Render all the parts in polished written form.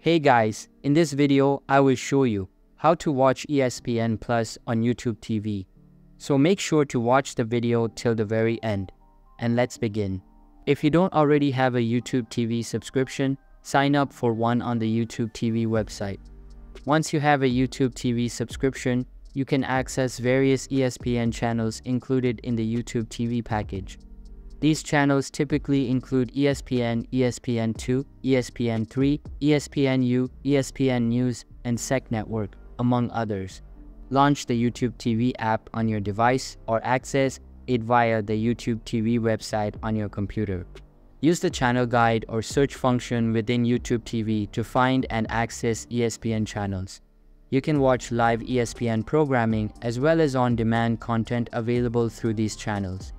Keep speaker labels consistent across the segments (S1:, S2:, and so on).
S1: Hey guys, in this video, I will show you how to watch ESPN Plus on YouTube TV. So make sure to watch the video till the very end. And let's begin. If you don't already have a YouTube TV subscription, sign up for one on the YouTube TV website. Once you have a YouTube TV subscription, you can access various ESPN channels included in the YouTube TV package. These channels typically include ESPN, ESPN2, ESPN3, ESPNU, ESPN News, and SEC Network, among others. Launch the YouTube TV app on your device or access it via the YouTube TV website on your computer. Use the channel guide or search function within YouTube TV to find and access ESPN channels. You can watch live ESPN programming as well as on-demand content available through these channels.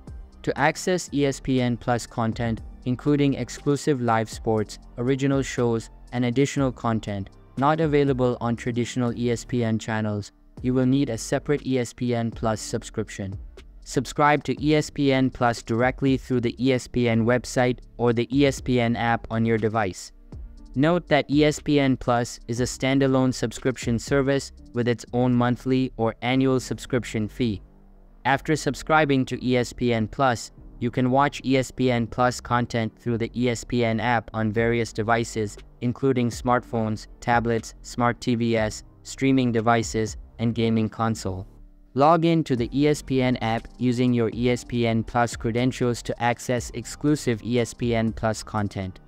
S1: To access ESPN Plus content, including exclusive live sports, original shows, and additional content not available on traditional ESPN channels, you will need a separate ESPN Plus subscription. Subscribe to ESPN Plus directly through the ESPN website or the ESPN app on your device. Note that ESPN Plus is a standalone subscription service with its own monthly or annual subscription fee. After subscribing to ESPN Plus, you can watch ESPN Plus content through the ESPN app on various devices, including smartphones, tablets, smart TVs, streaming devices, and gaming console. Log in to the ESPN app using your ESPN Plus credentials to access exclusive ESPN Plus content.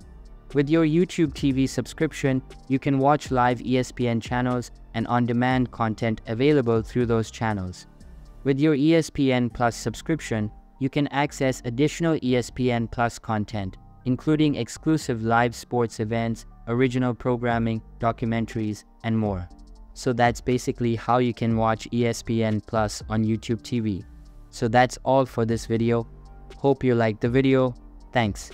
S1: With your YouTube TV subscription, you can watch live ESPN channels and on-demand content available through those channels. With your ESPN Plus subscription, you can access additional ESPN Plus content, including exclusive live sports events, original programming, documentaries, and more. So that's basically how you can watch ESPN Plus on YouTube TV. So that's all for this video. Hope you liked the video. Thanks.